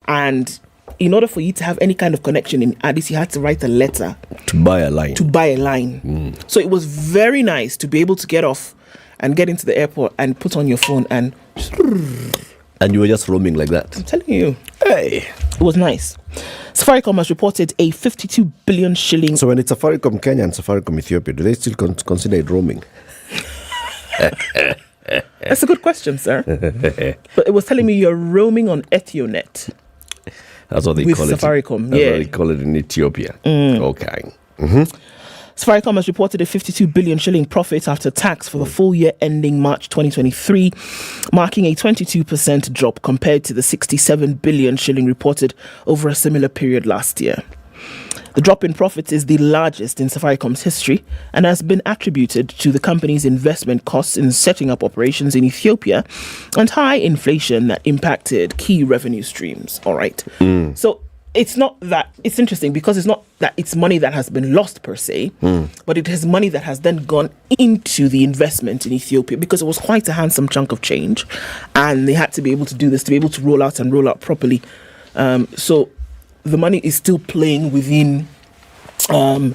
And in order for you to have any kind of connection in Addis, you had to write a letter to buy a line. So it was very nice to be able to get off and get into the airport and put on your phone and you were just roaming like that. I'm telling you. Hey. It was nice. Safaricom has reported a 52 billion shilling. So when it's Safaricom Kenya and Safaricom Ethiopia, do they still consider it roaming? That's a good question, sir. But it was telling me you're roaming on Ethionet. That's what they with call Safaricom. it. That's what they call it in Ethiopia. Okay. Safaricom has reported a 52 billion shilling profit after tax for the full year ending March 2023, marking a 22% drop compared to the 67 billion shilling reported over a similar period last year. The drop in profits is the largest in Safaricom's history and has been attributed to the company's investment costs in setting up operations in Ethiopia and high inflation that impacted key revenue streams. All right. So it's not that, it's interesting because it's not that it's money that has been lost per se, but it is money that has then gone into the investment in Ethiopia because it was quite a handsome chunk of change and they had to be able to do this, to be able to roll out properly. So the money is still playing within the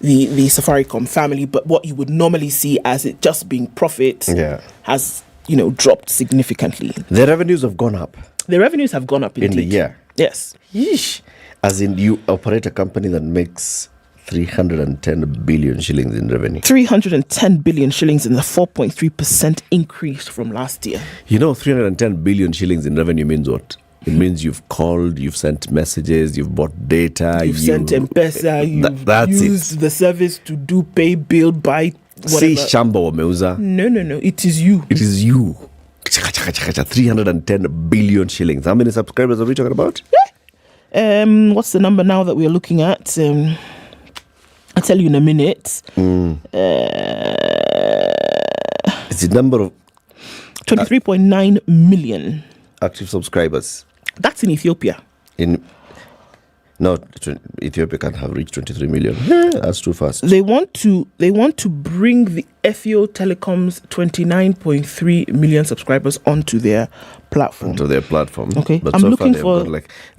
Safaricom family, but what you would normally see as it just being profit has, dropped significantly. The revenues have gone up. The revenues have gone up indeed. In the year. Yes. Yeesh. As in, you operate a company that makes 310 billion shillings in revenue. 310 billion shillings in a 4.3% increase from last year. 310 billion shillings in revenue means what? It means you've called, you've sent messages, you've bought data. You've sent M-Pesa, you've used the service to do pay, bill, buy, whatever. Say shamba wameuza. No. It is you. It is you. 310 billion shillings. How many subscribers are we talking about? What's the number now that we're looking at? I'll tell you in a minute. It's the number of 23.9 million active subscribers. That's in Ethiopia. Ethiopia can't have reached 23 million. That's too fast. They want to bring the Ethio Telecom's 29.3 million subscribers onto their platform. Okay. But I'm so looking far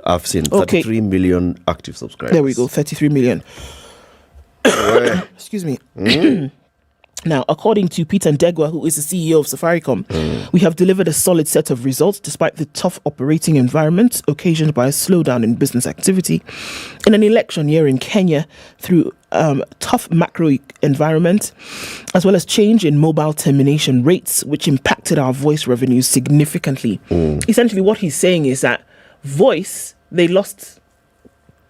I've seen 33 million active subscribers. There we go, 33 million. Excuse me. Now, according to Peter Ndegwa, who is the CEO of Safaricom, we have delivered a solid set of results despite the tough operating environment occasioned by a slowdown in business activity in an election year in Kenya through tough macro environment, as well as change in mobile termination rates, which impacted our voice revenues significantly. Essentially, what he's saying is that voice, they lost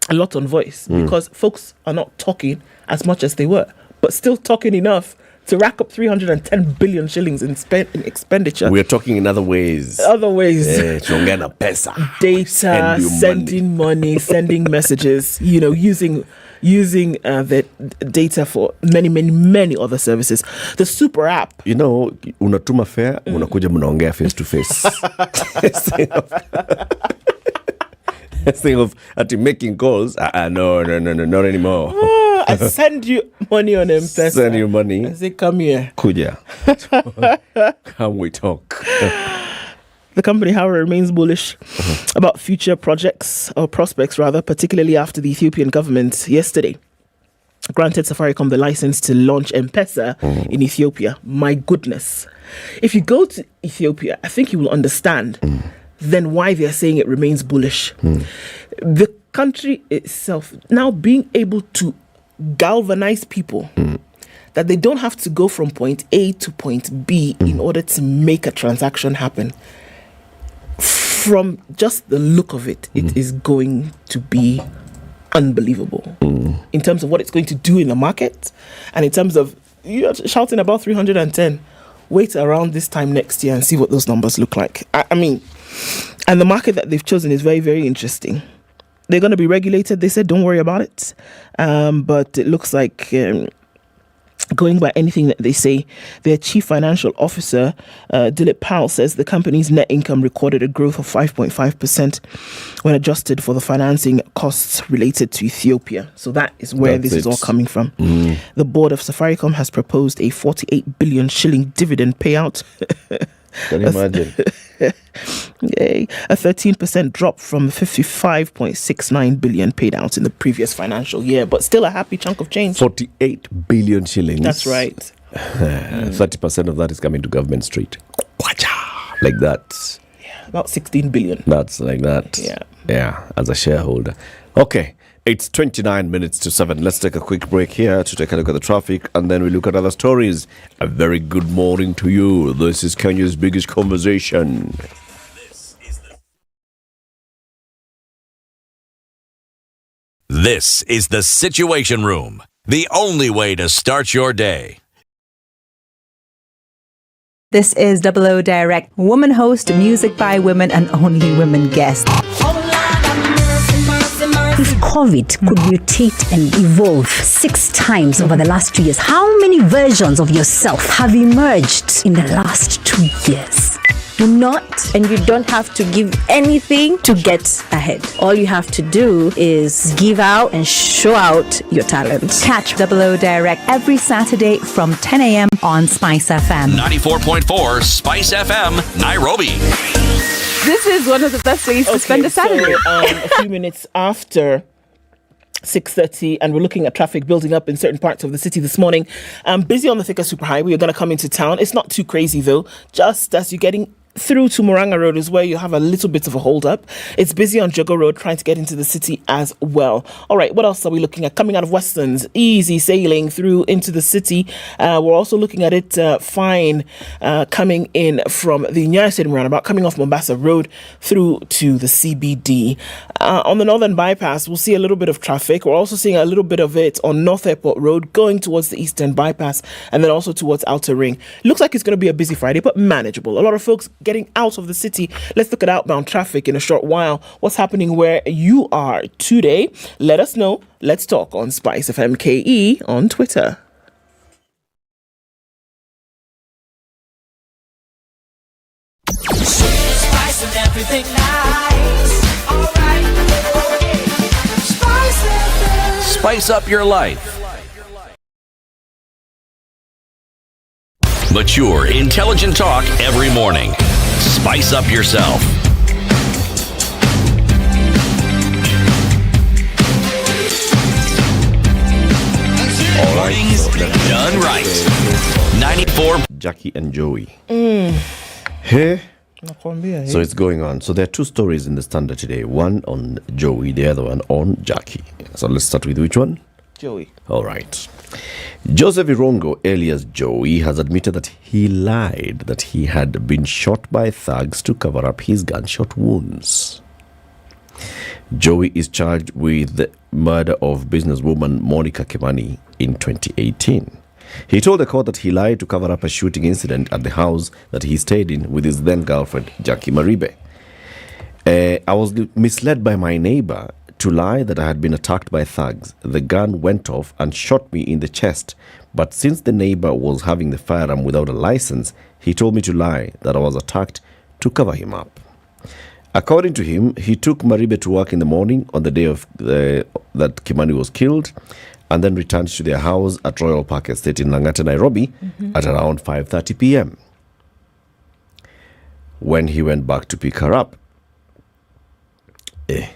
a lot on voice because folks are not talking as much as they were, but still talking enough to rack up 310 billion shillings in expenditure. We're talking in other ways. Pesa. Data, sending money, sending messages, using the data for many other services. The super app. Unatuma fare, unakuja mnaongea face to face. Thing of making calls. No, not anymore. I send you money on M-Pesa. Send you money. I say, come here. Kuja. Come we talk. The company, however, remains bullish about future prospects, particularly after the Ethiopian government yesterday granted Safaricom the license to launch M-Pesa in Ethiopia. My goodness. If you go to Ethiopia, I think you will understand then why they're saying it remains bullish. The country itself now being able to galvanize people that they don't have to go from point A to point B in order to make a transaction happen. From just the look of it, it is going to be unbelievable in terms of what it's going to do in the market, and in terms of, you're shouting about 310. Wait around this time next year and see what those numbers look like. I mean, and the market that they've chosen is very, very interesting. They're going to be regulated. They said, don't worry about it. But it looks like, going by anything that they say, their chief financial officer, Dilip Pal, says the company's net income recorded a growth of 5.5% when adjusted for the financing costs related to Ethiopia. So that is where this is all coming from. The board of Safaricom has proposed a 48 billion shilling dividend payout. Can you imagine? Yay. A 13% drop from 55.69 billion paid out in the previous financial year, but still a happy chunk of change. 48 billion shillings. That's right. 30% of that is coming to Government Street. Like that. Yeah, about 16 billion. That's like that. Yeah, as a shareholder. Okay, it's 29 minutes to 7. Let's take a quick break here to take a look at the traffic, and then we look at other stories. A very good morning to you. This is Kenya's biggest conversation. This is the Situation Room, the only way to start your day. This is Double O Direct, woman host, music by women, and only women guest. If COVID could mutate and evolve 6 times over the last 2 years, how many versions of yourself have emerged in the last 2 years? Do not, and you don't have to give anything to get ahead. All you have to do is give out and show out your talent. Catch Double O Direct every Saturday from 10 a.m. on Spice FM. 94.4 Spice FM, Nairobi. This is one of the best ways to spend a Saturday. So, a few minutes after 6:30, and we're looking at traffic building up in certain parts of the city this morning. Busy on the Thika Superhighway. You're going to come into town. It's not too crazy though. Just as you're getting through to Murang'a Road is where you have a little bit of a hold up. It's busy on Jogo Road trying to get into the city as well. All right, what else are we looking at? Coming out of Westlands, easy sailing through into the city. We're also looking at it fine coming in from the Nyeri Stadium roundabout, coming off Mombasa Road through to the CBD. On the Northern Bypass, we'll see a little bit of traffic. We're also seeing a little bit of it on North Airport Road going towards the Eastern Bypass and then also towards Outer Ring. Looks like it's going to be a busy Friday, but manageable. A lot of folks getting out of the city. Let's look at outbound traffic in a short while. What's happening where you are today? Let us know. Let's talk on Spice FM KE on Twitter. Spice and everything nice. All right. Spice FM. Spice up your life. Mature, intelligent talk every morning. Spice up yourself. All right. Done right. 94. Jackie and Joey. Hey. So it's going on. So there are 2 stories in the Standard today. One on Joey, the other one on Jackie. So let's start with which one? Joey. All right. Joseph Irongo, alias Joey, has admitted that he lied that he had been shot by thugs to cover up his gunshot wounds. Joey is charged with the murder of businesswoman Monica Kimani in 2018. He told the court that he lied to cover up a shooting incident at the house that he stayed in with his then-girlfriend, Jackie Maribe. I was misled by my neighbor to lie that I had been attacked by thugs. The gun went off and shot me in the chest, but since the neighbor was having the firearm without a license, he told me to lie that I was attacked to cover him up. According to him, he took Maribe to work in the morning on the day of that Kimani was killed, and then returned to their house at Royal Park Estate in Lang'ata, Nairobi at around 5:30 p.m. When he went back to pick her up, he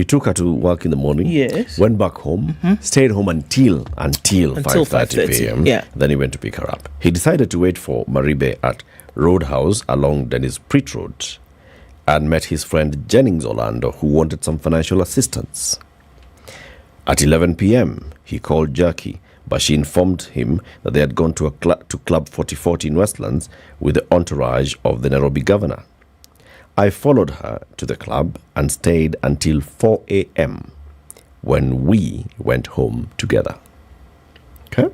took her to work in the morning, Yes. went back home, stayed home until 5:30 p.m. Yeah. Then he went to pick her up. He decided to wait for Maribe at Roadhouse along Dennis Pritt Road and met his friend Jennings Orlando, who wanted some financial assistance. At 11 p.m., he called Jackie, but she informed him that they had gone to Club 4040 in Westlands with the entourage of the Nairobi governor. I followed her to the club and stayed until 4 a.m. when we went home together. Okay?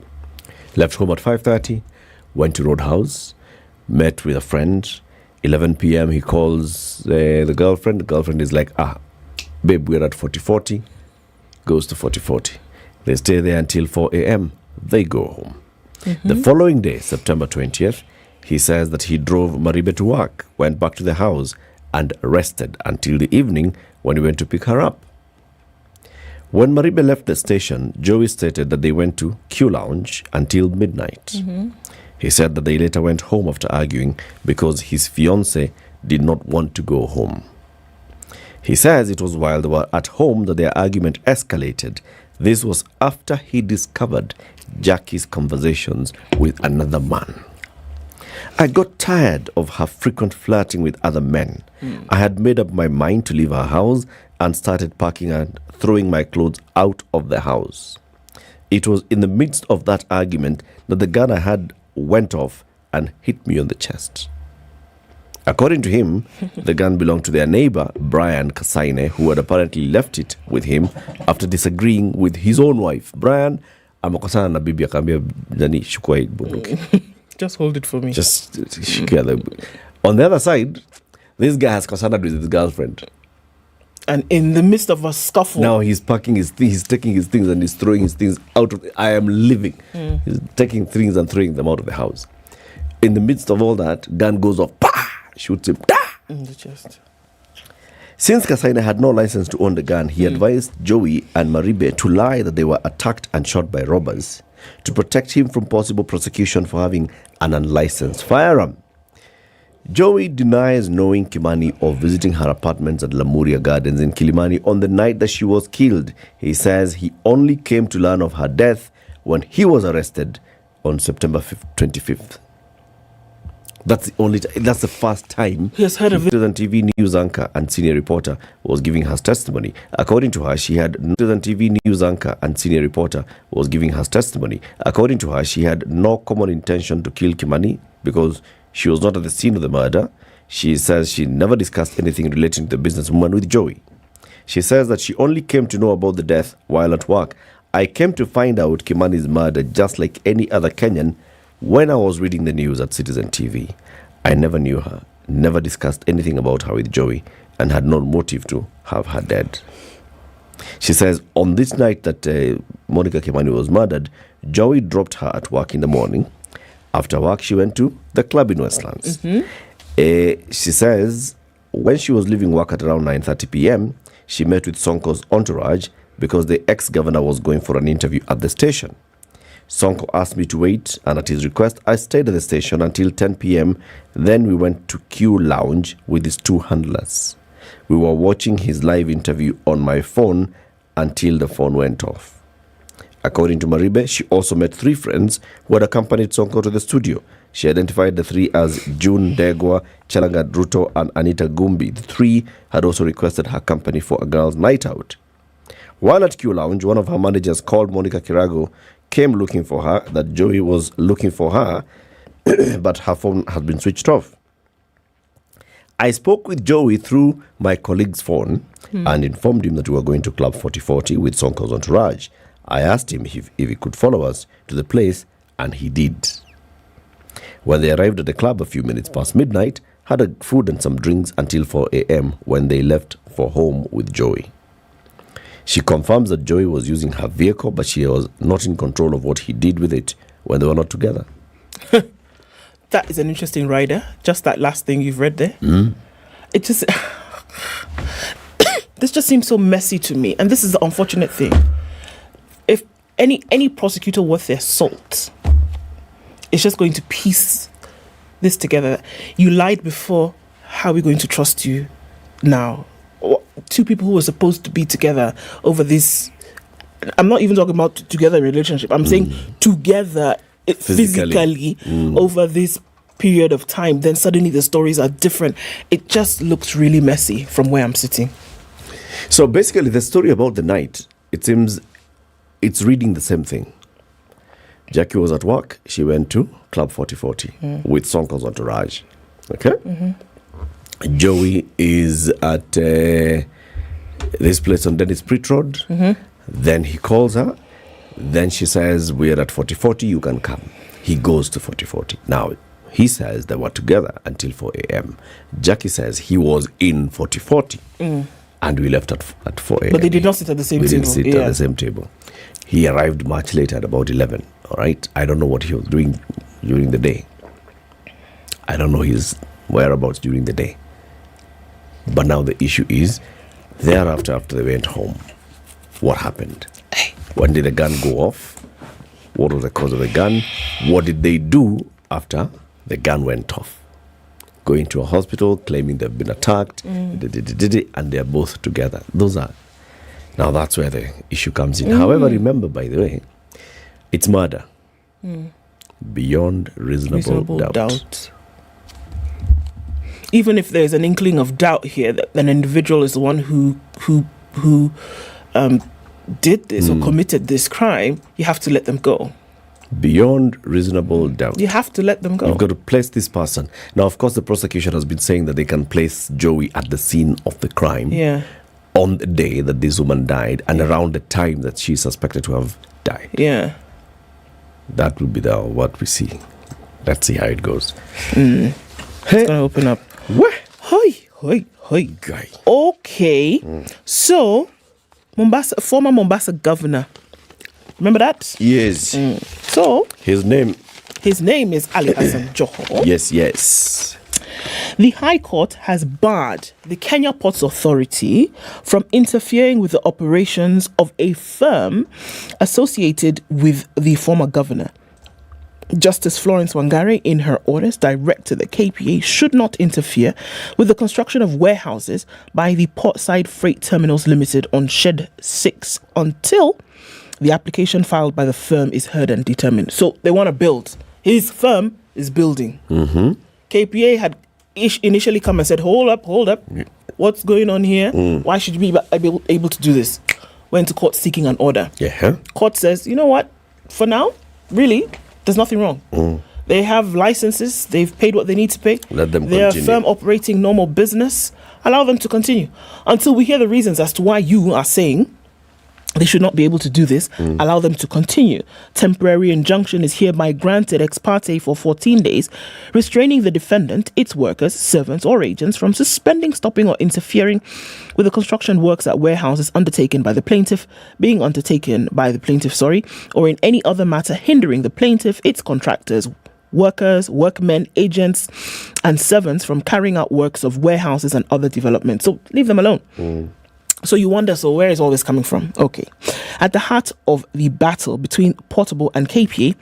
Left home at 5:30, went to Roadhouse, met with a friend. 11 p.m. he calls the girlfriend. The girlfriend is like, babe, we're at 4040. Goes to 4040. They stay there until 4 a.m. They go home. The following day, September 20th, he says that he drove Maribe to work, went back to the house, and rested until the evening when he went to pick her up. When Maribe left the station, Joey stated that they went to Q Lounge until midnight. He said that they later went home after arguing because his fiancée did not want to go home. He says it was while they were at home that their argument escalated. This was after he discovered Jackie's conversations with another man. I got tired of her frequent flirting with other men. I had made up my mind to leave her house and started packing and throwing my clothes out of the house. It was in the midst of that argument that the gun I had went off and hit me on the chest. According to him, the gun belonged to their neighbor, Brian Kasaine, who had apparently left it with him after disagreeing with his own wife. Brian, amakosana na bibi akaambia nani chukua hii bunduki. Just hold it for me. Just shikia the. On the other side, this guy has consulted with his girlfriend. And in the midst of a scuffle. Now he's packing his things, he's taking his things and he's throwing his things out of I am living. He's taking things and throwing them out of the house. In the midst of all that, gun goes off, pah! Shoots him, in the chest. Since Kasaine had no license to own the gun, he advised Joey and Maribe to lie that they were attacked and shot by robbers to protect him from possible prosecution for having an unlicensed firearm. Joey denies knowing Kimani or visiting her apartments at Lamuria Gardens in Kilimani on the night that she was killed. He says he only came to learn of her death when he was arrested on September 25th. That's the first time he has heard of it. Citizen TV news anchor and senior reporter was giving her testimony. According to her, she had no common intention to kill Kimani because she was not at the scene of the murder. She says she never discussed anything relating to the businesswoman with Joey. She says that she only came to know about the death while at work. I came to find out Kimani's murder just like any other Kenyan when I was reading the news at Citizen TV. I never knew her, never discussed anything about her with Joey, and had no motive to have her dead. She says on this night that Monica Kimani was murdered, Joey dropped her at work in the morning. After work, she went to the club in Westlands. She says when she was leaving work at around 9:30 p.m., she met with Sonko's entourage because the ex-governor was going for an interview at the station. Sonko asked me to wait, and at his request, I stayed at the station until 10 p.m. Then we went to Q Lounge with his two handlers. We were watching his live interview on my phone until the phone went off. According to Maribe, she also met three friends who had accompanied Sonko to the studio. She identified the three as June Degwa, Chalangat Ruto, and Anita Gumbi. The three had also requested her company for a girls' night out. While at Q Lounge, one of her managers called Monica Kirago, came looking for her, that Joey was looking for her, but her phone had been switched off. I spoke with Joey through my colleague's phone and informed him that we were going to Club 4040 with Sonko's entourage. I asked him if he could follow us to the place, and he did. When they arrived at the club a few minutes past midnight, had food and some drinks until 4 a.m. when they left for home with Joey. She confirms that Joey was using her vehicle, but she was not in control of what he did with it when they were not together. That is an interesting rider. Just that last thing you've read there. It just... this just seems so messy to me. And this is the unfortunate thing. If any prosecutor worth their salt is just going to piece this together. You lied before. How are we going to trust you now? Two people who were supposed to be together over this, I'm not even talking about together relationship, I'm saying together physically over this period of time, then suddenly the stories are different. It just looks really messy from where I'm sitting. So basically the story about the night, it seems it's reading the same thing. Jackie was at work, she went to Club 4040 with Sonko's entourage. Okay? Joey is at this place on Dennis Pritt Road. Then he calls her. Then she says, we're at 4040, you can come. He goes to 4040. Now, he says they were together until 4 a.m. Jackie says he was in 4040 and we left at 4 a.m. But they did not sit at the same table. They didn't sit at the same table. He arrived much later at about 11. All right? I don't know what he was doing during the day. I don't know his whereabouts during the day. But now the issue is, thereafter, after they went home, what happened? When did the gun go off? What was the cause of the gun? What did they do after the gun went off. Going to a hospital, claiming they've been attacked, and they're both together. Now that's where the issue comes in. However, remember, by the way, it's murder. Beyond reasonable doubt. Even if there's an inkling of doubt here that an individual is the one who did this or committed this crime, you have to let them go. Beyond reasonable doubt. You have to let them go. You've got to place this person. Now, of course, the prosecution has been saying that they can place Joey at the scene of the crime on the day that this woman died and around the time that she's suspected to have died. Yeah. That will be what we see. Let's see how it goes. It's going to open up. Hi. Guy. Okay. So, former Mombasa governor. Remember that? Yes. So, His name is Ali Hassan Joho. Yes. The High Court has barred the Kenya Ports Authority from interfering with the operations of a firm associated with the former governor. Justice Florence Wangari, in her orders, directed that KPA should not interfere with the construction of warehouses by the Portside Freight Terminals Limited on Shed 6 until the application filed by the firm is heard and determined. So they want to build. His firm is building. KPA had initially come and said, hold up. What's going on here? Why should we be able to do this? Went to court seeking an order. Court says, you know what? For now, really, there's nothing wrong. They have licenses. They've paid what they need to pay. Let them They're continue. a firm operating normal business. Allow them to continue until we hear the reasons as to why you are saying they should not be able to do this. Allow them to continue. Temporary injunction is hereby granted ex parte for 14 days, restraining the defendant, its workers, servants, or agents from suspending, stopping, or interfering with the construction works at warehouses undertaken by the plaintiff, or in any other matter hindering the plaintiff, its contractors, workers, workmen, agents, and servants from carrying out works of warehouses and other developments. So leave them alone. So you wonder, so where is all this coming from? Okay. At the heart of the battle between Portable and KPA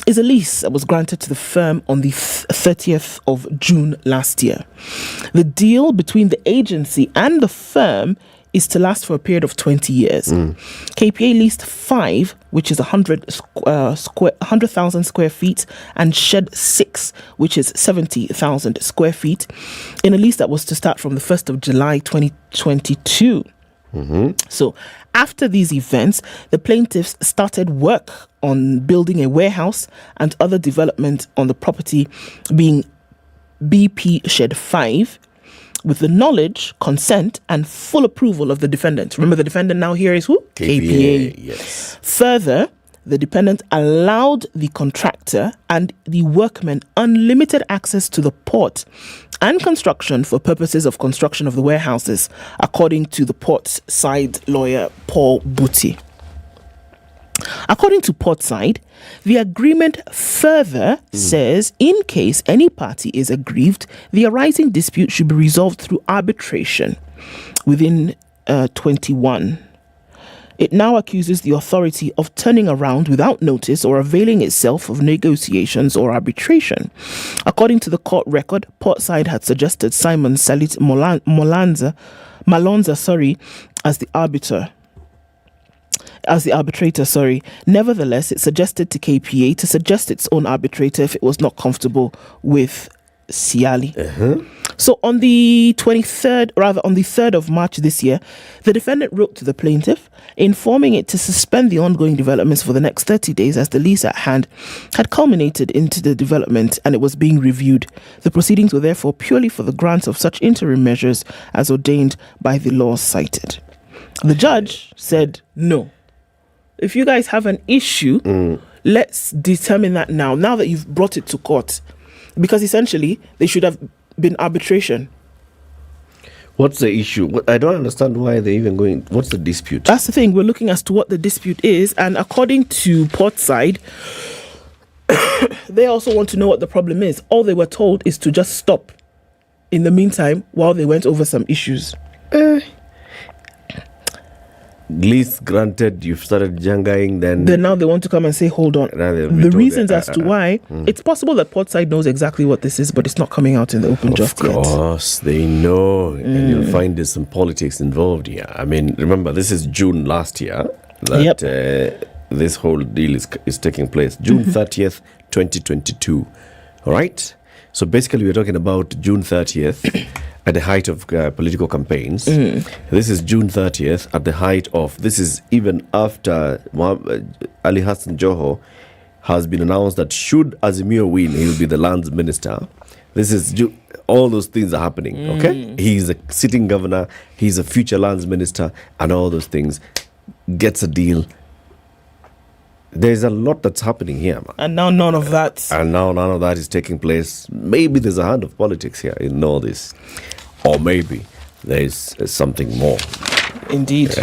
is a lease that was granted to the firm on the 30th of June last year. The deal between the agency and the firm is to last for a period of 20 years. KPA leased 5, which is 100,000 square feet, and Shed 6, which is 70,000 square feet, in a lease that was to start from the 1st of July 2022. So after these events, the plaintiffs started work on building a warehouse and other development on the property, being BP Shed 5, with the knowledge, consent, and full approval of the defendant. Remember, the defendant now here is who? KPA. Yes. Further, the defendant allowed the contractor and the workmen unlimited access to the port and construction for purposes of construction of the warehouses, according to the port's side lawyer, Paul Booty. According to Portside, the agreement further says in case any party is aggrieved, the arising dispute should be resolved through arbitration within 21. It now accuses the authority of turning around without notice or availing itself of negotiations or arbitration. According to the court record, Portside had suggested Simon Salit Malonza, as the arbitrator. Nevertheless, it suggested to KPA to suggest its own arbitrator if it was not comfortable with Siali. So on the 3rd of March this year, the defendant wrote to the plaintiff, informing it to suspend the ongoing developments for the next 30 days as the lease at hand had culminated into the development and it was being reviewed. The proceedings were therefore purely for the grant of such interim measures as ordained by the law cited. The judge said, no. If you guys have an issue, let's determine that now that you've brought it to court. Because essentially, they should have been arbitration. What's the issue? I don't understand why they're even going. What's the dispute? That's the thing. We're looking as to what the dispute is. And according to Portside, they also want to know what the problem is. All they were told is to just stop in the meantime while they went over some issues. lease granted, you've started jangaing, then now they want to come and say, hold on. The reasons as to why, it's possible that Portside knows exactly what this is, but it's not coming out in the open just yet. Of course, they know. And you'll find there's some politics involved here. I mean, remember, this is June last year that this whole deal is taking place. June 30th, 2022. All right? So basically, we're talking about June 30th at the height of political campaigns. This is June 30th at the height of, this is even after Ali Hassan Joho has been announced that should Azimio win, he will be the lands minister. This is, all those things are happening, okay? He's a sitting governor, he's a future lands minister, and all those things. Gets a deal. There's a lot that's happening here, man. And now none of that. And now none of that is taking place. Maybe there's a hand of politics here in all this. Or maybe there's something more. Indeed.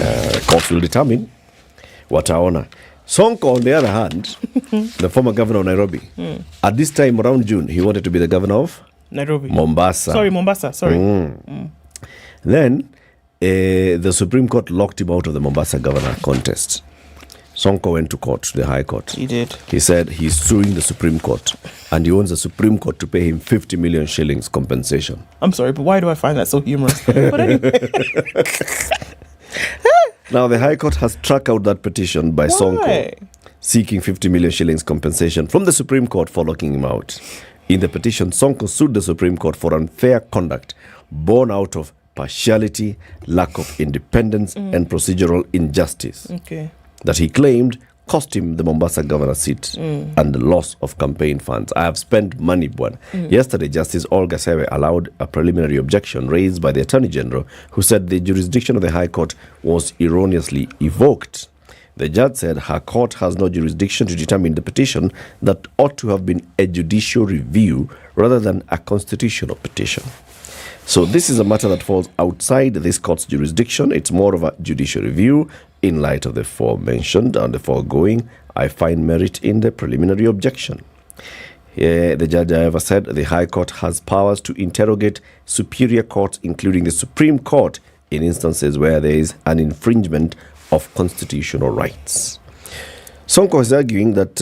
Courts will determine what I honor. Sonko, on the other hand, the former governor of Nairobi, at this time around June, he wanted to be the governor of Nairobi. Mombasa. Mombasa. Then the Supreme Court locked him out of the Mombasa governor contest. Sonko went to court, to the High Court. He did. He said he's suing the Supreme Court and he wants the Supreme Court to pay him 50 million shillings compensation. I'm sorry, but why do I find that so humorous? But anyway. Now, the High Court has struck out that petition by Sonko, seeking 50 million shillings compensation from the Supreme Court for locking him out. In the petition, Sonko sued the Supreme Court for unfair conduct born out of partiality, lack of independence, and procedural injustice. Okay. That he claimed cost him the Mombasa governor seat and the loss of campaign funds. I have spent money, Bwana. Yesterday, Justice Olga Sewe allowed a preliminary objection raised by the Attorney General, who said the jurisdiction of the High Court was erroneously evoked. The judge said her court has no jurisdiction to determine the petition that ought to have been a judicial review rather than a constitutional petition. So this is a matter that falls outside this court's jurisdiction. It's more of a judicial review. In light of the forementioned and the foregoing, I find merit in the preliminary objection. The judge, however, said the High Court has powers to interrogate superior courts, including the Supreme Court, in instances where there is an infringement of constitutional rights. Sonko is arguing that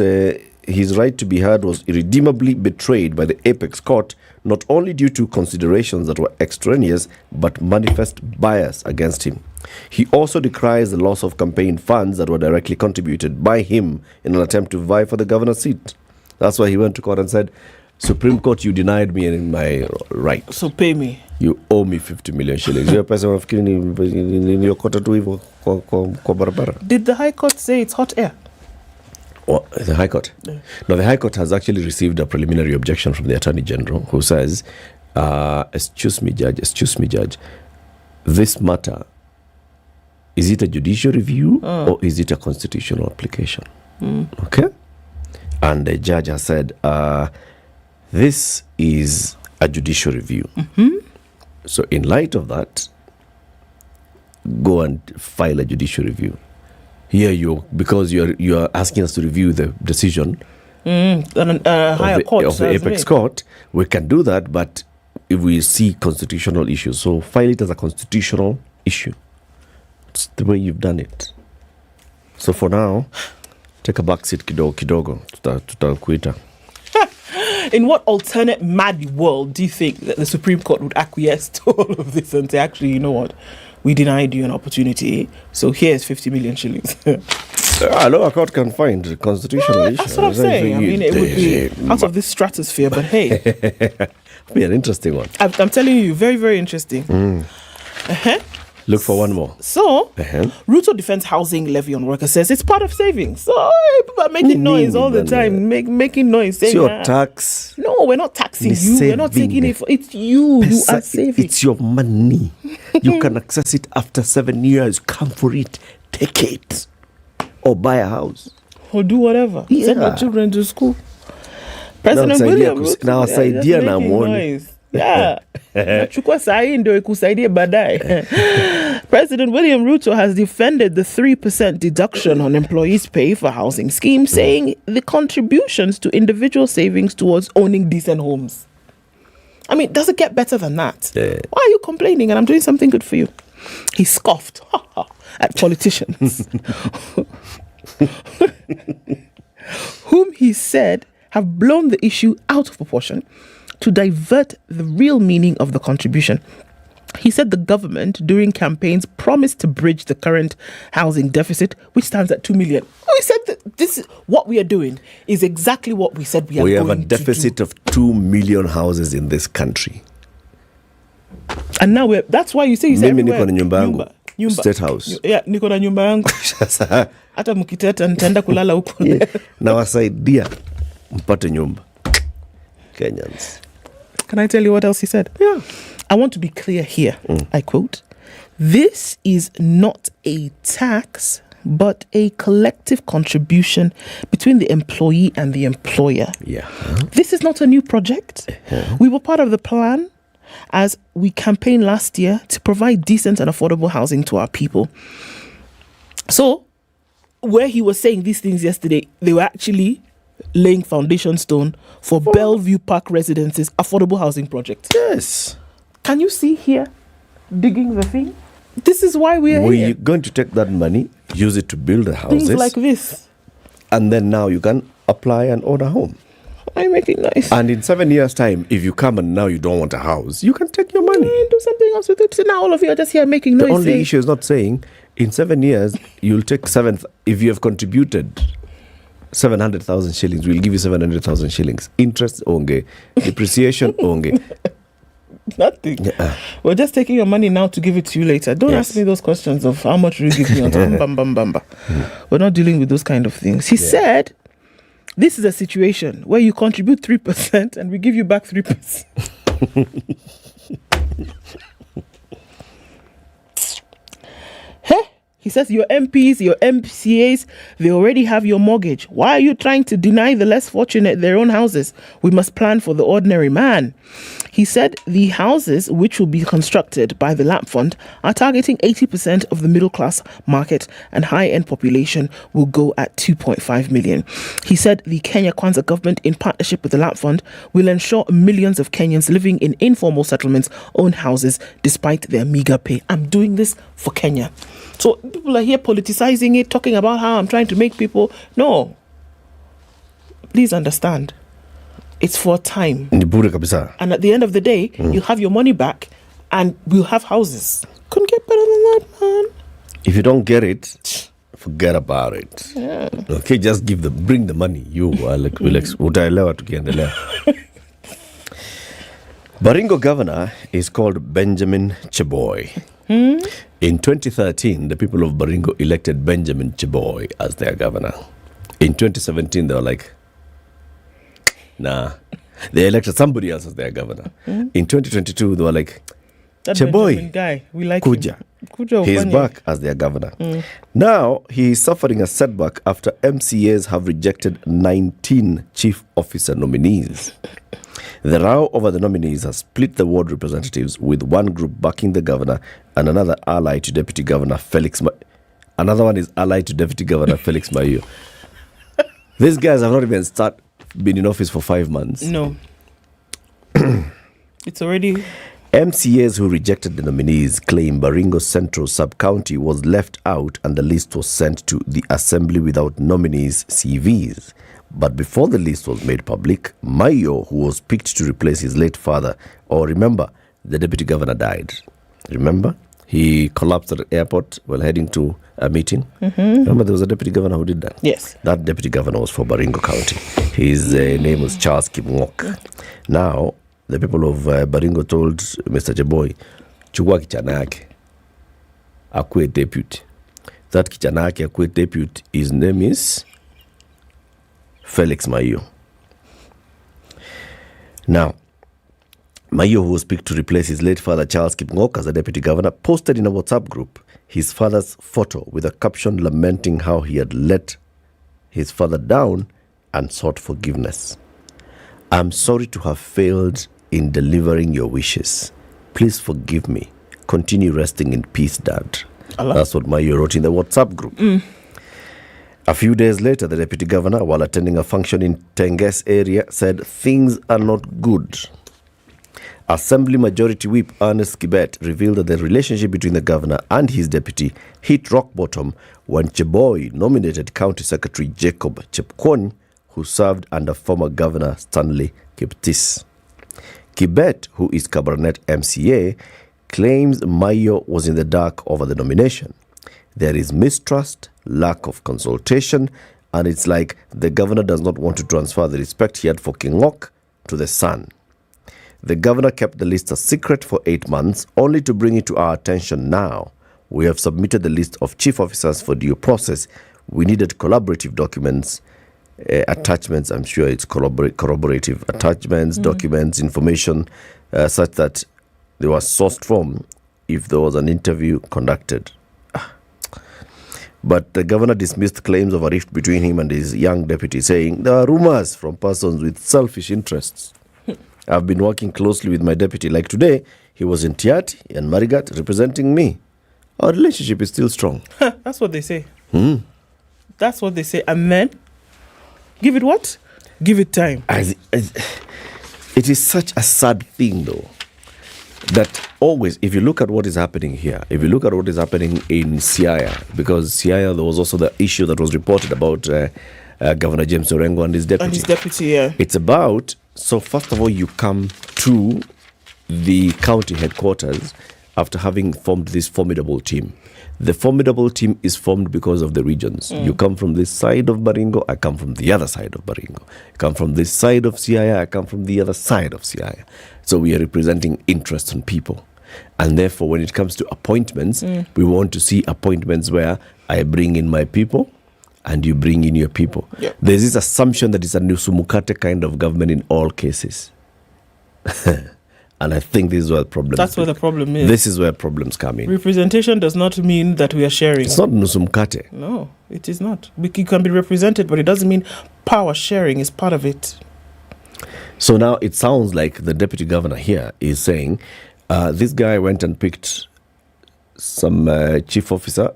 his right to be heard was irredeemably betrayed by the apex court, not only due to considerations that were extraneous, but manifest bias against him. He also decries the loss of campaign funds that were directly contributed by him in an attempt to vie for the governor's seat. That's why he went to court and said, Supreme Court, you denied me in my right. So pay me. You owe me 50 million shillings. You're a person of in your quarter to evil. Did the High Court say it's hot air? Well, the High Court? Yeah. No, the High Court has actually received a preliminary objection from the Attorney General, who says, excuse me, Judge, this matter, is it a judicial review or is it a constitutional application? Okay? And the judge has said, this is a judicial review. So in light of that, go and file a judicial review. Here because you are asking us to review the decision of the apex court, we can do that, but if we see constitutional issues, so file it as a constitutional issue. It's the way you've done it. So for now, take a back seat kidogo, tutakuita. In what alternate mad world do you think that the Supreme Court would acquiesce to all of this and say, actually, you know what? We denied you an opportunity, so here's 50 million shillings. A lower court can find constitutional issues. That's what I'm saying. I mean, it would be out of this stratosphere, but hey. Be an interesting one. I'm telling you, very, very interesting. Look for one more. So, Ruto defends housing levy on workers, says it's part of savings. So, people are making noise all the time, making noise. Saying, it's your tax. No, we're not taxing you. We're not taking it. It's you. You are saving. It's your money. You can access it after 7 years. Come for it. Take it. Or buy a house. Or do whatever. Yeah. Send your children to school. President William Ruto. Now, idea na mwone. Yeah. President William Ruto has defended the 3% deduction on employees' pay for housing scheme, saying the contributions to individual savings towards owning decent homes. I mean, does it get better than that? Yeah. Why are you complaining? And I'm doing something good for you. He scoffed at politicians whom he said have blown the issue out of proportion to divert the real meaning of the contribution. He said the government, during campaigns, promised to bridge the current housing deficit, which stands at 2 million. We said that this is what we are doing is exactly what we said we are We going have a deficit of 2 million houses in this country. And now that's why you say Mimi everywhere. niko na nyumba yangu, State House. Yeah, niko na nyumba yangu. Sasa Hata mkiteta nitaenda kulala huko. nawasaidia mpate nyumba. Kenyans. Can I tell you what else he said? Yeah. I want to be clear here. I quote, "This is not a tax, but a collective contribution between the employee and the employer. Yeah. This is not a new project. We were part of the plan as we campaigned last year to provide decent and affordable housing to our people." So, where he was saying these things yesterday, they were actually laying foundation stone for Bellevue Park Residences affordable housing project. Yes. Can you see here, digging the thing? This is why we are We're here. going to take that money, use it to build the houses, Things like this. and then now you can apply and own a home. I make it nice. And in 7 years' time, if you come and now you don't want a house, you can take your money. And do something else with it. So now all of you are just here making The noise. only saying, issue is not saying in 7 years you'll take seventh. If you have contributed 700,000 shillings, we'll give you 700,000 shillings. Interest onge, depreciation onge. Nothing. We're just taking your money now to give it to you later. Don't Yes. ask me those questions of how much will you give me on top. Bam, bam, bam, bam. We're not dealing with those kind of things. He said, this is a situation where you contribute 3% and we give you back 3%. Hey, he says your MPs, your MCAs, they already have your mortgage. Why are you trying to deny the less fortunate their own houses? We must plan for the ordinary man. He said the houses which will be constructed by the LAP Fund are targeting 80% of the middle class market and high-end population will go at 2.5 million. He said the Kenya Kwanza government, in partnership with the LAP Fund, will ensure millions of Kenyans living in informal settlements own houses despite their meager pay. I'm doing this for Kenya. So people are here politicizing it, talking about how I'm trying to make people. No. Please understand. It's for time. Ni bure kabisa. And at the end of the day, you'll have your money back and we'll have houses. Couldn't get better than that, man. If you don't get it, forget about it. Yeah. Okay, just bring the money. You are like, utaelewa tukiendelea. Baringo governor is called Benjamin Cheboy. In 2013, the people of Baringo elected Benjamin Cheboy as their governor. In 2017, they were like, nah. They elected somebody else as their governor. In 2022, they were like, That Cheboy, Benjamin guy, we like Kuja. him. Kuja He's ufanye. back as their governor. Now, he is suffering a setback after MCAs have rejected 19 chief officer nominees. The row over the nominees has split the ward representatives, with one group backing the governor and another allied to Deputy Governor Felix Another one is allied to Deputy Governor Felix Maio. These guys have not even been in office for 5 months. No. It's already... MCAs who rejected the nominees claim Baringo Central Sub-County was left out and the list was sent to the Assembly without nominees' CVs. But before the list was made public, Maio, who was picked to replace his late father, remember, the deputy governor died. Remember? He collapsed at the airport while heading to a meeting. Remember, there was a deputy governor who did that? Yes. That deputy governor was for Baringo County. His name was Charles Kimwok. Now, the people of Baringo told Mr. Cheboy, chukua kichana yake, akuwe deputy. That kichana yake akuwe deputy, his name is Felix Maio. Now, Maio, who was picked to replace his late father Charles Kipngok as the deputy governor, posted in a WhatsApp group his father's photo with a caption lamenting how he had let his father down and sought forgiveness. I'm sorry to have failed in delivering your wishes. Please forgive me. Continue resting in peace, Dad. Allah. That's what Maio wrote in the WhatsApp group. A few days later, the deputy governor, while attending a function in Tenges area, said things are not good. Assembly Majority Whip Ernest Kibet revealed that the relationship between the governor and his deputy hit rock bottom when Cheboy nominated County Secretary Jacob Chepkwony, who served under former Governor Stanley Kiptis. Kibet, who is Cabernet MCA, claims Mayo was in the dark over the nomination. There is mistrust, lack of consultation, and it's like the governor does not want to transfer the respect he had for King'ok to the son. The governor kept the list a secret for 8 months, only to bring it to our attention now. We have submitted the list of chief officers for due process. We needed collaborative documents, attachments, I'm sure it's corroborative attachments, documents, information, such that they were sourced from if there was an interview conducted. But the governor dismissed claims of a rift between him and his young deputy, saying there are rumors from persons with selfish interests. I've been working closely with my deputy. Like today, he was in Tiati and Marigat representing me. Our relationship is still strong. That's what they say. That's what they say. And then, give it what? Give it time. It is such a sad thing, though, that always, if you look at what is happening here, if you look at what is happening in Siaya, because Siaya, there was also the issue that was reported about Governor James Orengo and his deputy. And his deputy, yeah. It's about, so first of all, you come to the county headquarters after having formed this formidable team. The formidable team is formed because of the regions. You come from this side of Baringo, I come from the other side of Baringo. You come from this side of Siaya, I come from the other side of Siaya. So we are representing interests and people. And therefore, when it comes to appointments, we want to see appointments where I bring in my people and you bring in your people. Yep. There's this assumption that it's a Nusumukate kind of government in all cases. And I think this is where the problem That's where the problem is. This is where problems come in. Representation does not mean that we are sharing. It's not Nusumkate. No, it is not. You can be represented, but it doesn't mean power sharing is part of it. So now it sounds like the deputy governor here is saying, this guy went and picked some chief officer,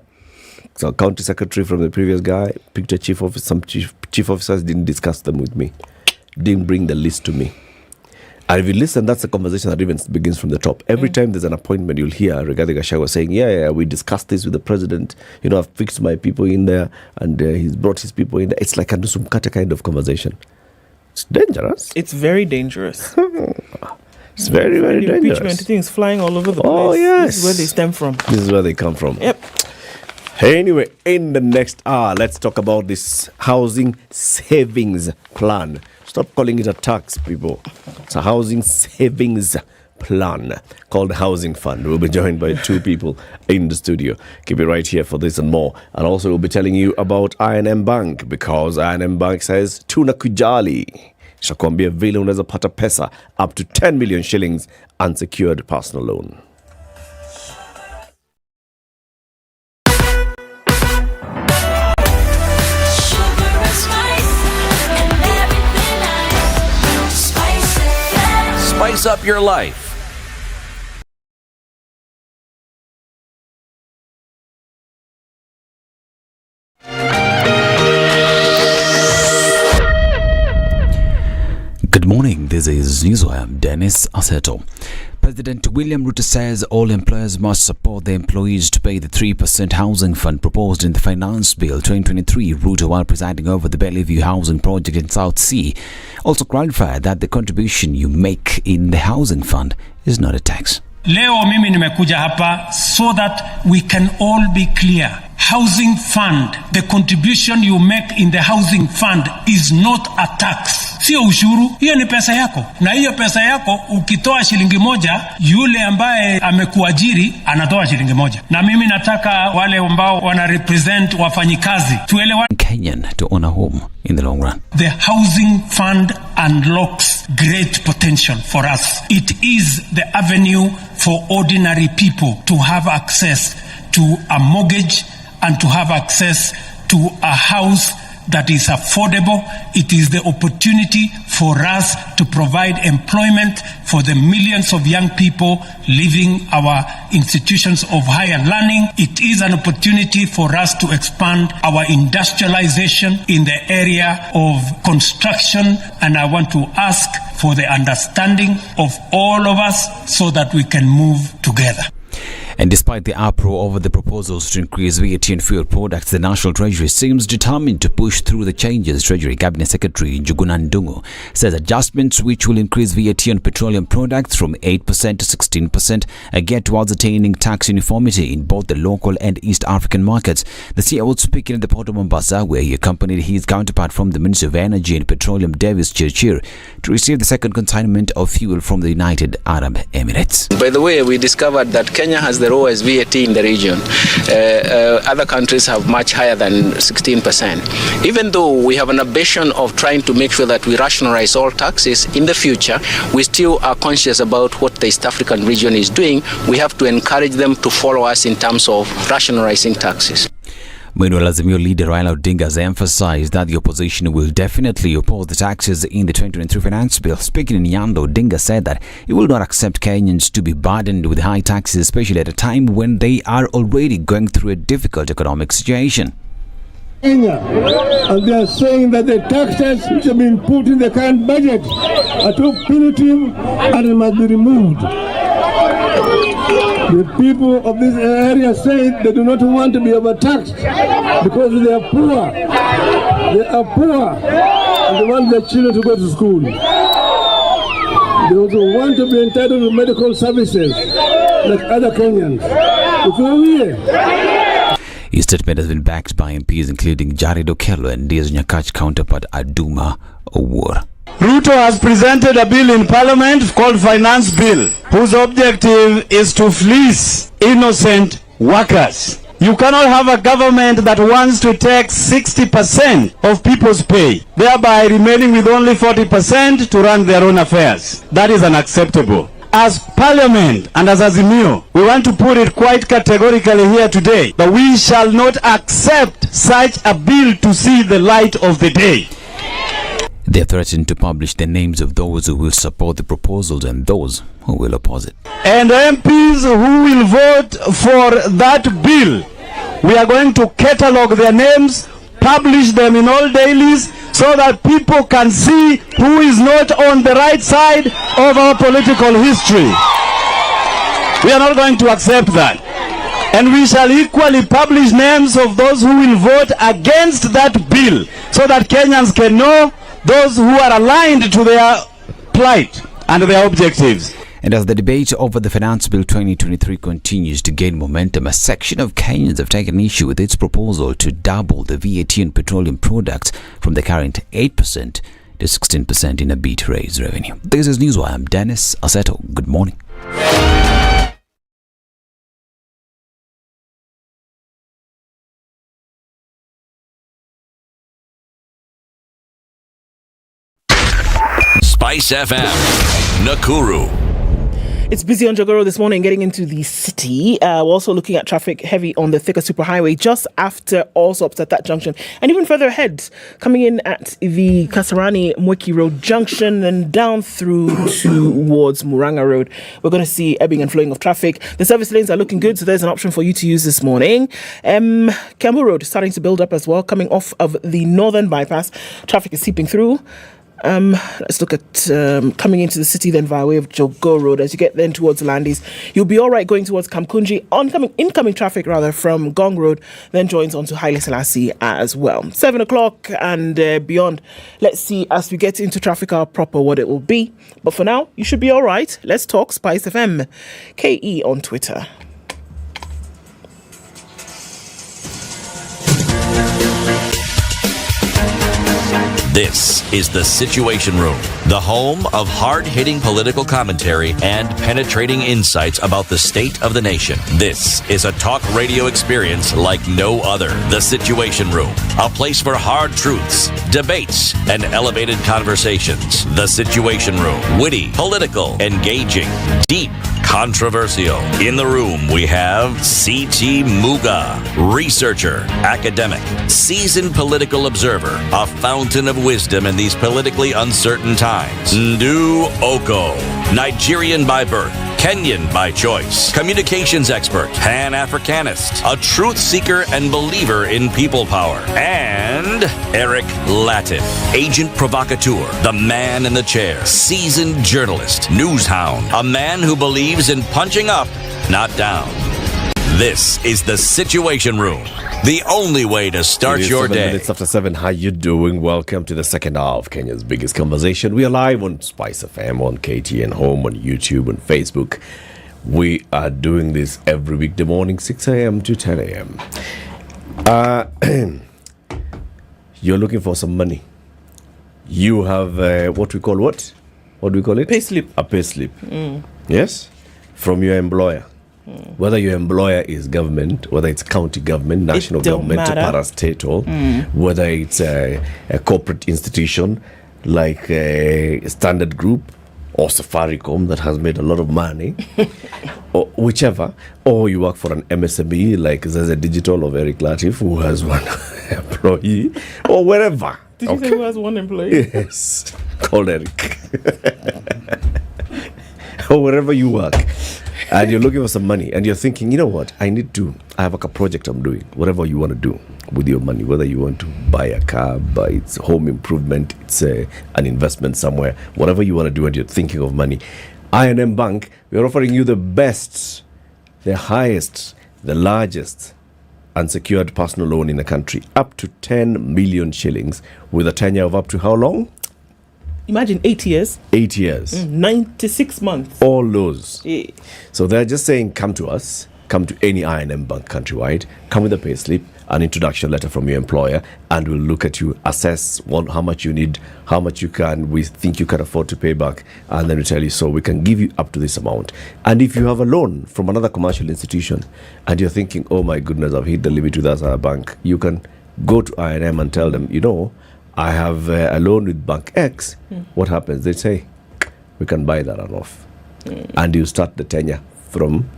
so county secretary from the previous guy, picked a chief officer, some chief officers didn't discuss them with me, didn't bring the list to me. And if you listen, that's a conversation that even begins from the top. Every time there's an appointment, you'll hear Rigathi Gachagua saying, yeah, we discussed this with the president. You know, I've fixed my people in there, and he's brought his people in there. It's like a Nusumkata kind of conversation. It's dangerous. It's very dangerous. It's very, very dangerous. Impeachment things flying all over the place. Oh, yes. This is where they stem from. This is where they come from. Yep. Anyway, in the next hour, let's talk about this housing savings plan. Stop calling it a tax, people. It's a housing savings plan called Housing Fund. We'll be joined by two people in the studio. Keep it right here for this and more. And also we'll be telling you about I&M Bank, because I&M Bank says tunakujali. Shakwambia vile unaweza pata pesa up to 10 million shillings unsecured personal loan. Spice up your life. Good morning, this is Newswire. I'm Dennis Aseto. President William Ruto says all employers must support their employees to pay the 3% housing fund proposed in the Finance Bill 2023. Ruto, while presiding over the Bellevue housing project in South Sea, also clarified that the contribution you make in the housing fund is not a tax. Leo mimi nimekuja hapa so that we can all be clear. Housing fund, the contribution you make in the housing fund is not a tax. Sio ushuru, hiyo ni pesa yako. Na hiyo pesa yako ukitoa shilingi moja, yule ambaye amekuajiri anatoa shilingi moja. Na mimi nataka wale ambao wana represent wafanyikazi tuelewa Kenyan to own a home in the long run. The housing fund unlocks great potential for us. It is the avenue for ordinary people to have access to a mortgage and to have access to a house that is affordable. It is the opportunity for us to provide employment for the millions of young people leaving our institutions of higher learning. It is an opportunity for us to expand our industrialization in the area of construction, and I want to ask for the understanding of all of us so that we can move together. And despite the uproar over the proposals to increase VAT on fuel products, the National Treasury seems determined to push through the changes. Treasury Cabinet Secretary Njuguna Ndung'u says adjustments which will increase VAT on petroleum products from 8% to 16% get towards attaining tax uniformity in both the local and East African markets. The CEO was speaking at the port of Mombasa, where he accompanied his counterpart from the Ministry of Energy and Petroleum, Davis Chirchir, to receive the second consignment of fuel from the United Arab Emirates. By the way, we discovered that Kenya has the lowest VAT in the region. Other countries have much higher than 16%. Even though we have an ambition of trying to make sure that we rationalize all taxes in the future, we still are conscious about what the East African region is doing. We have to encourage them to follow us in terms of rationalizing taxes. Meanwhile, Azimio leader Raila Odinga has emphasized that the opposition will definitely oppose the taxes in the 2023 finance bill. Speaking in Yando, Odinga said that he will not accept Kenyans to be burdened with high taxes, especially at a time when they are already going through a difficult economic situation. Kenya, and they are saying that the taxes which have been put in the current budget are too punitive and must be removed. The people of this area say they do not want to be overtaxed because they are poor. They are poor and they want their children to go to school. They also want to be entitled to medical services like other Kenyans. It's all here. His statement has been backed by MPs including Jared Okello and Diaz Nyakach counterpart Aduma Owuor. Ruto has presented a bill in Parliament called Finance Bill, whose objective is to fleece innocent workers. You cannot have a government that wants to take 60% of people's pay, thereby remaining with only 40% to run their own affairs. That is unacceptable. As Parliament and as Azimio, we want to put it quite categorically here today that we shall not accept such a bill to see the light of the day. They have threatened to publish the names of those who will support the proposals and those who will oppose it. And MPs who will vote for that bill, we are going to catalog their names, publish them in all dailies, so that people can see who is not on the right side of our political history. We are not going to accept that. And we shall equally publish names of those who will vote against that bill, so that Kenyans can know those who are aligned to their plight and their objectives. And as the debate over the Finance Bill 2023 continues to gain momentum, a section of Kenyans have taken issue with its proposal to double the VAT on petroleum products from the current 8% to 16% in a bid to raise revenue. This is Newswire. I'm Dennis Aseto. Good morning. Spice FM, Nakuru. It's busy on Jogoro this morning getting into the city. We're also looking at traffic heavy on the Thika Superhighway just after Allsops at that junction. And even further ahead, coming in at the Kasarani Mweki Road junction and down through towards Muranga Road. We're going to see ebbing and flowing of traffic. The service lanes are looking good, so there's an option for you to use this morning. Kiambu Road is starting to build up as well, coming off of the northern bypass. Traffic is seeping through. Let's look at coming into the city then via way of Jogo Road. As you get then towards Landis, you'll be all right going towards Kamkunji. Incoming traffic rather from Gong Road then joins onto Haile Selassie as well. 7 o'clock and beyond. Let's see as we get into traffic hour proper what it will be. But for now, you should be all right. Let's talk Spice FM. KE on Twitter. This is The Situation Room, the home of hard-hitting political commentary and penetrating insights about the state of the nation. This is a talk radio experience like no other. The Situation Room, a place for hard truths, debates, and elevated conversations. The Situation Room, witty, political, engaging, deep, controversial. In the room, we have C.T. Muga, researcher, academic, seasoned political observer, a fountain of wisdom in these politically uncertain times. Ndu Oko, Nigerian by birth, Kenyan by choice, communications expert, Pan-Africanist, a truth seeker and believer in people power, and Eric Latin, agent provocateur, the man in the chair, seasoned journalist, news hound, a man who believes in punching up, not down. This is the Situation Room, the only way to start your 7 day. minutes after 7. How you doing? Welcome to the second hour of Kenya's biggest conversation. We are live on Spice FM, on KTN Home, on YouTube, on Facebook. We are doing this every weekday morning, 6 a.m. to 10 a.m. You're looking for some money. You have what we call what? What do we call it? Payslip. A payslip. Yes? From your employer. Whether your employer is government, whether it's county government, national government, parastatal, whether it's a corporate institution like Standard Group or Safaricom that has made a lot of money, or whichever, or you work for an MSME like Zaza Digital of Eric Latif, who has one employee, or wherever. Did you say who has one employee? Yes, called Eric. Or wherever you work. And you're looking for some money and you're thinking, you know what, I have a project I'm doing, whatever you want to do with your money, whether you want to buy a car, buy it's home improvement, it's an investment somewhere, whatever you want to do and you're thinking of money. I&M Bank, we're offering you the best, the highest, the largest unsecured personal loan in the country, up to 10 million shillings with a tenure of up to how long? Imagine 8 years. 8 years. 96 months. All those. Yeah. So they're just saying, come to us, come to any I&M bank countrywide, come with a pay slip, an introduction letter from your employer, and we'll look at you, assess how much you need, how much you can, we think you can afford to pay back, and then we tell you, so we can give you up to this amount. And if you have a loan from another commercial institution, and you're thinking, oh my goodness, I've hit the limit with us, our bank, you can go to I&M and tell them, you know, I have a loan with Bank X. What happens? They say, we can buy that off. And you start the tenure from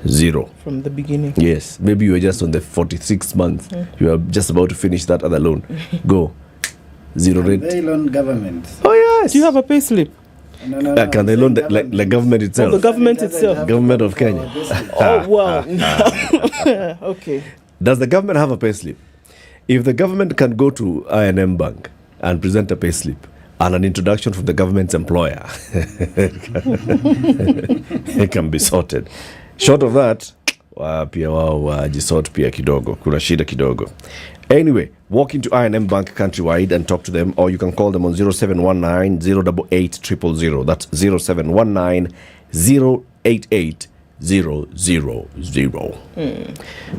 zero. From the beginning. Yes. Maybe you are just on the 46th month. You are just about to finish that other loan. Go. Zero rate. They loan government. Oh, yes. Do you have a pay slip? No. Can they loan the government itself? The government itself. Government of Kenya. Oh, well. Okay. Does the government have a pay slip? If the government can go to I&M Bank and present a pay slip and an introduction from the government's employer, it can be sorted. Short of that, pia wao wajisort pia kidogo, kuna shida kidogo. Anyway, walk into I&M Bank countrywide and talk to them, or you can call them on 0719 088 000. That's 0719 088 000.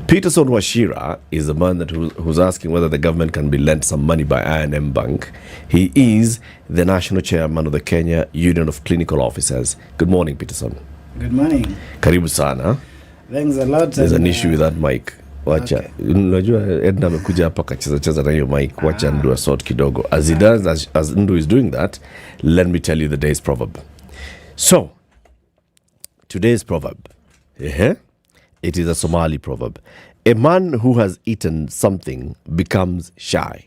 Peterson Washira is the man who's asking whether the government can be lent some money by I&M Bank. He is the national chairman of the Kenya Union of Clinical Officers. Good morning, Peterson. Good morning. Karibu sana. Thanks a lot. There's an issue with that mic. Wacha. Unajua Ednah amekuja hapa kacheza na hiyo mic. Wacha Ndu asort kidogo. As he does, as Ndu is doing that, let me tell you the day's proverb. So, today's proverb. It is a Somali proverb. A man who has eaten something becomes shy.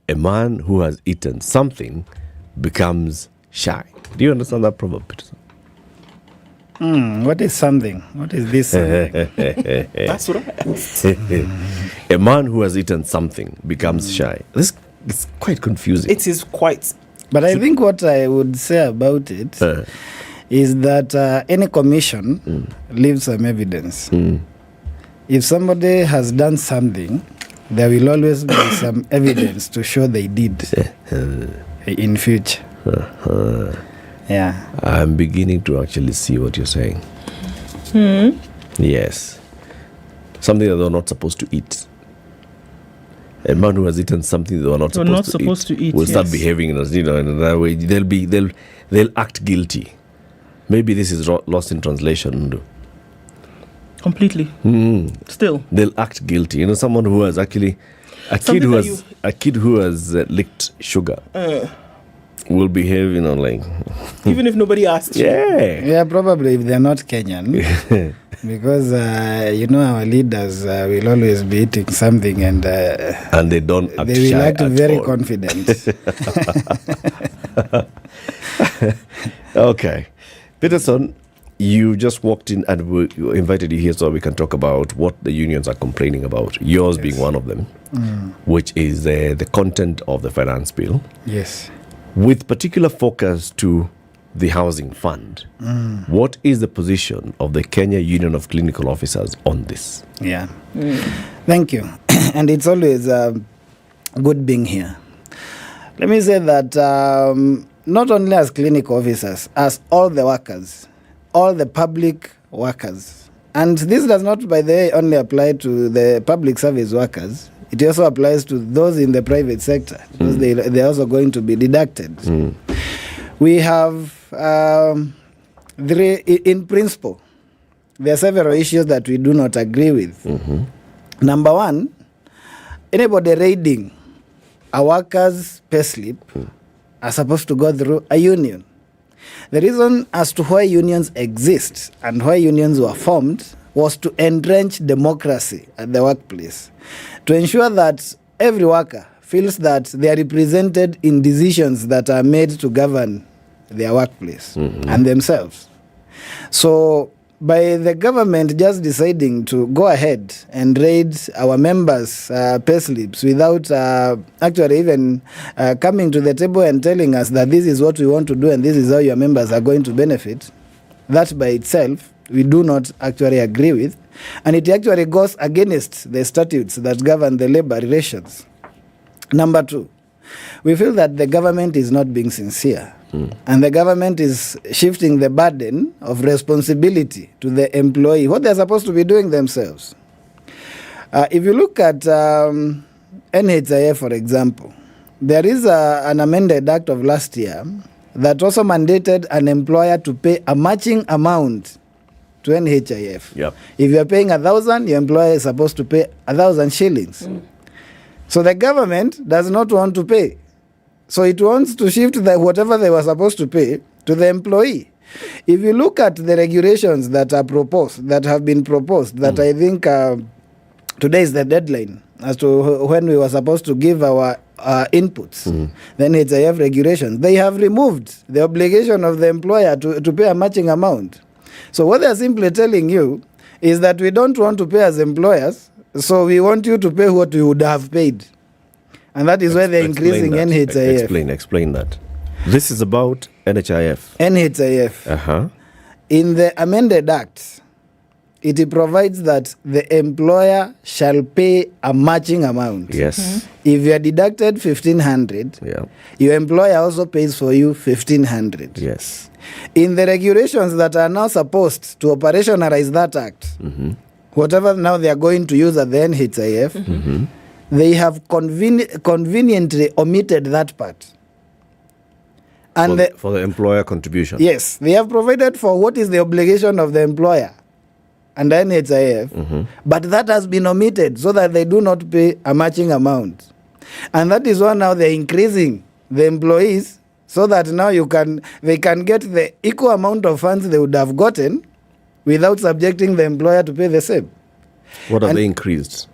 A man who has eaten something becomes shy. Do you understand that proverb, Peterson? What is something? What is this? That's right. A man who has eaten something becomes shy. This is quite confusing. It is quite. But I think what I would say about it is that any commission leaves some evidence. If somebody has done something, there will always be some evidence to show they did in future. Yeah. I'm beginning to actually see what you're saying. Yes. Something that they're not supposed to eat. A man who has eaten something they were not supposed to eat will start behaving in that way. They'll act guilty. Maybe this is lost in translation. Completely. Still. They'll act guilty. You know, someone who has actually a kid who has licked sugar. will behave, like... Even if nobody asked you. Yeah, probably if they're not Kenyan. Because, our leaders will always be eating something and they don't act they will act very all. confident. Okay. Peterson, you just walked in and we invited you here so we can talk about what the unions are complaining about, yours being one of them, which is the content of the finance bill. Yes. With particular focus to the housing fund. What is the position of the Kenya Union of Clinical Officers on this? Yeah. Thank you. And it's always good being here. Let me say that not only as clinical officers, as all the workers, all the public workers, and this does not, by the way, only apply to the public service workers. It also applies to those in the private sector, because they're also going to be deducted. We have, in principle, there are several issues that we do not agree with. Number one, anybody raiding a worker's payslip are supposed to go through a union. The reason as to why unions exist and why unions were formed was to entrench democracy at the workplace, to ensure that every worker feels that they are represented in decisions that are made to govern their workplace and themselves. So by the government just deciding to go ahead and raid our members' payslips without actually even coming to the table and telling us that this is what we want to do and this is how your members are going to benefit, that by itself we do not actually agree with, and it actually goes against the statutes that govern the labor relations. Number two, we feel that the government is not being sincere. And the government is shifting the burden of responsibility to the employee, what they're supposed to be doing themselves. If you look at NHIF, for example, there is an amended act of last year that also mandated an employer to pay a matching amount to NHIF. Yep. If you're paying 1,000, your employer is supposed to pay 1,000 shillings. So the government does not want to pay. So it wants to shift whatever they were supposed to pay to the employee. If you look at the regulations that are proposed, that have been proposed, that I think today is the deadline as to when we were supposed to give our inputs, then it's NHIF regulations. They have removed the obligation of the employer to pay a matching amount. So what they're simply telling you is that we don't want to pay as employers, so we want you to pay what we would have paid. And that is why they're increasing NHIF. Explain that. This is about NHIF. NHIF. In the amended act, it provides that the employer shall pay a matching amount. Yes. If you are deducted 1,500, your employer also pays for you 1,500. Yes. In the regulations that are now supposed to operationalize that act, whatever now they are going to use at the NHIF, they have conveniently omitted that part. And for the employer contribution. Yes, they have provided for what is the obligation of the employer and NHIF, but that has been omitted so that they do not pay a matching amount. And that is why now they're increasing the employees so that now they can get the equal amount of funds they would have gotten without subjecting the employer to pay the same. What have they increased?